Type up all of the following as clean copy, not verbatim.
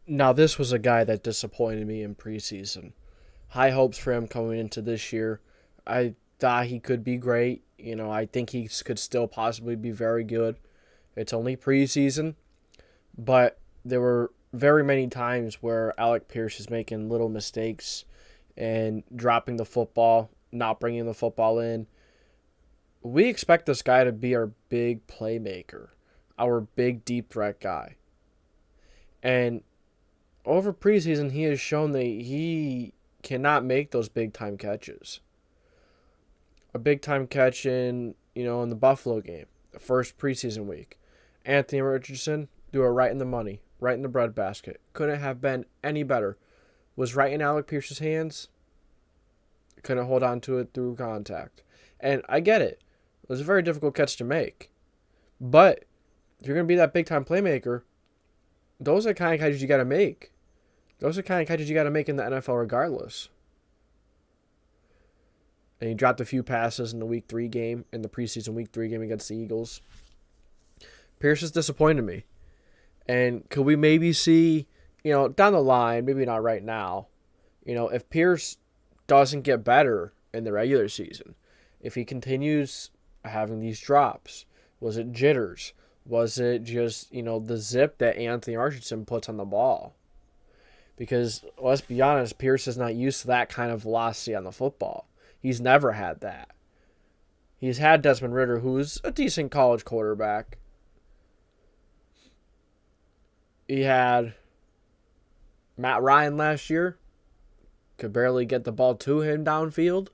Now, this was a guy that disappointed me in preseason. High hopes for him coming into this year. I thought he could be great. I think he could still possibly be very good. It's only preseason, but there were very many times where Alec Pierce is making little mistakes and dropping the football, not bringing the football in. We expect this guy to be our big playmaker, our big deep threat guy. And over preseason, he has shown that he cannot make those big time catches. A big time catch in the Buffalo game, the first preseason week. Anthony Richardson do it right in the money, right in the breadbasket. Couldn't have been any better. Was right in Alec Pierce's hands. Couldn't hold on to it through contact. And I get it. It was a very difficult catch to make. But if you're going to be that big time playmaker, those are the kind of catches you got to make. Those are the kind of catches you got to make in the NFL regardless. And he dropped a few passes in the preseason week 3 game against the Eagles. Pierce has disappointed me. And could we maybe see, down the line, maybe not right now, if Pierce doesn't get better in the regular season, if he continues having these drops, was it jitters? Was it just, the zip that Anthony Richardson puts on the ball? Because, let's be honest, Pierce is not used to that kind of velocity on the football. He's never had that. He's had Desmond Ridder, who's a decent college quarterback. He had Matt Ryan last year. Could barely get the ball to him downfield.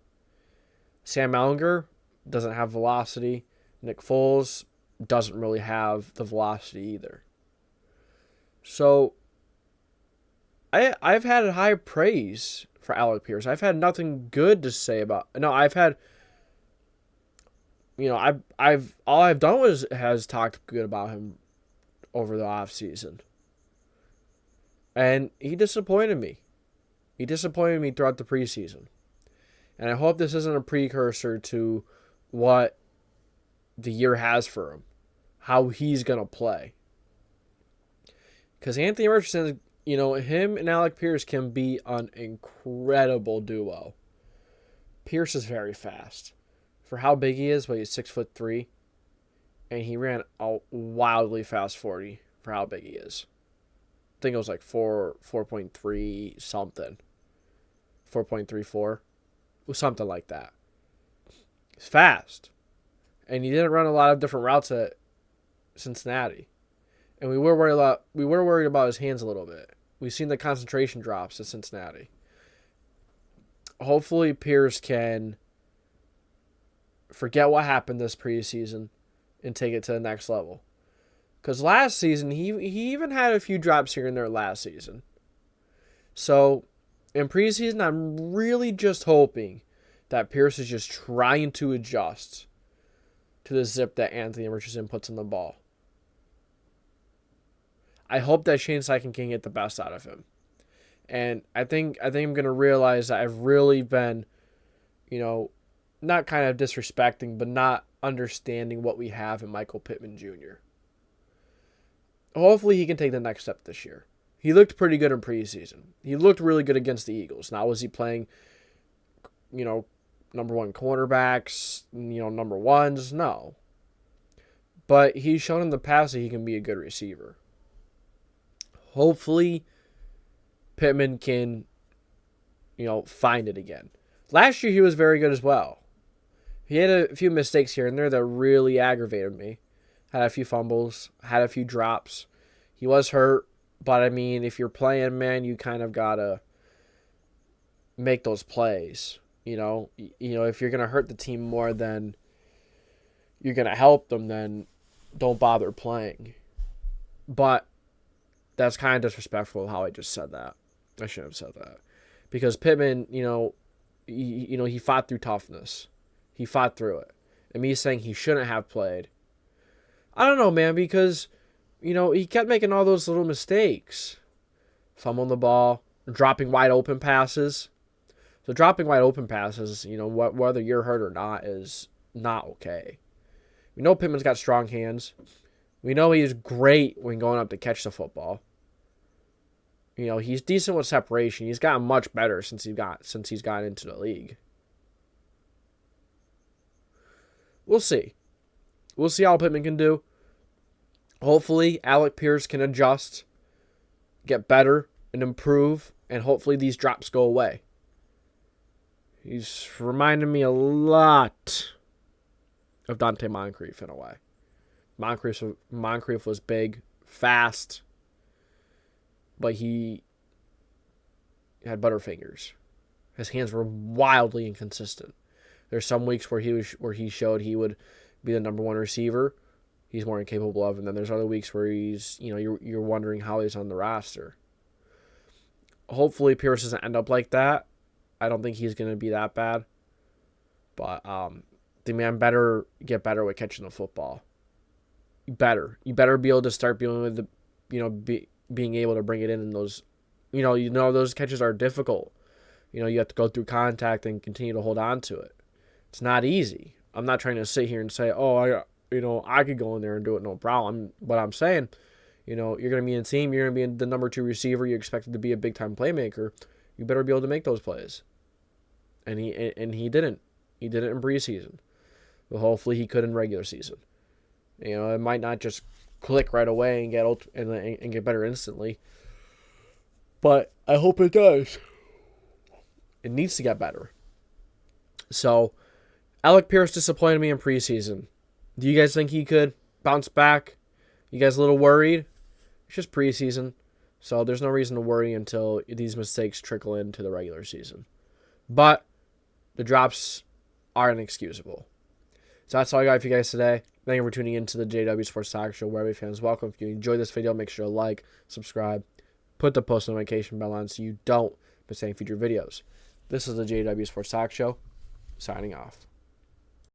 Sam Ellinger doesn't have velocity. Nick Foles doesn't really have the velocity either. So, I've had high praise for Alec Pierce. I've had nothing good to say about. No, I've had. I've all I've done has talked good about him over the offseason. And he disappointed me. He disappointed me throughout the preseason. And I hope this isn't a precursor to what the year has for him, how he's going to play. Because Anthony Richardson, him and Alec Pierce can be an incredible duo. Pierce is very fast. For how big he is, he's 6'3", and he ran a wildly fast 40 for how big he is. I think it was like 4.3 something. 4.34. It was something like that. He's fast. And he didn't run a lot of different routes at Cincinnati. And we were worried about his hands a little bit. We've seen the concentration drops at Cincinnati. Hopefully Pierce can forget what happened this preseason and take it to the next level. Because last season, he even had a few drops here and there last season. So, in preseason, I'm really just hoping that Pierce is just trying to adjust to the zip that Anthony Richardson puts on the ball. I hope that Shane Steichen can get the best out of him. And I think I'm going to realize that I've really been, not kind of disrespecting, but not understanding what we have in Michael Pittman Jr. Hopefully he can take the next step this year. He looked pretty good in preseason. He looked really good against the Eagles. Now, was he playing, number one cornerbacks, number ones? No. But he's shown in the past that he can be a good receiver. Hopefully Pittman can, find it again. Last year he was very good as well. He had a few mistakes here and there that really aggravated me. Had a few fumbles, had a few drops. He was hurt, but if you're playing, man, you kind of gotta make those plays. If you're gonna hurt the team more than you're gonna help them, then don't bother playing. But that's kind of disrespectful how I just said that. I shouldn't have said that. Because Pittman, he fought through toughness. He fought through it. And me saying he shouldn't have played, I don't know, man, because, he kept making all those little mistakes. Fumbling the ball, dropping wide open passes. So dropping wide open passes, whether you're hurt or not, is not okay. We know Pittman's got strong hands. We know he's great when going up to catch the football. He's decent with separation. He's gotten much better since he's gotten into the league. We'll see. We'll see how Pittman can do. Hopefully, Alec Pierce can adjust, get better, and improve, and hopefully these drops go away. He's reminded me a lot of Donte Moncrief in a way. Moncrief was big, fast, but he had better fingers. His hands were wildly inconsistent. There's some weeks where he showed he would be the number one receiver. He's more incapable of, and then there's other weeks where he's, you're wondering how he's on the roster. Hopefully Pierce doesn't end up like that. I don't think he's going to be that bad. But the man better get better with catching the football. You better be able to start dealing with being able to bring it in those, those catches are difficult. You have to go through contact and continue to hold on to it. It's not easy. I'm not trying to sit here and say, I could go in there and do it, no problem. But I'm saying, you're going to be in the team. You're going to be the number 2 receiver. You're expected to be a big-time playmaker. You better be able to make those plays. And he didn't. He did it in preseason. But hopefully he could in regular season. It might not just click right away and get better instantly. But I hope it does. It needs to get better. So, Alec Pierce disappointed me in preseason. Do you guys think he could bounce back? You guys a little worried? It's just preseason, so there's no reason to worry until these mistakes trickle into the regular season. But the drops are inexcusable. So that's all I got for you guys today. Thank you for tuning in to the JDW Sports Talk Show, where every fan is welcome. If you enjoyed this video, make sure to like, subscribe, put the post notification bell on so you don't miss any future videos. This is the JDW Sports Talk Show, signing off.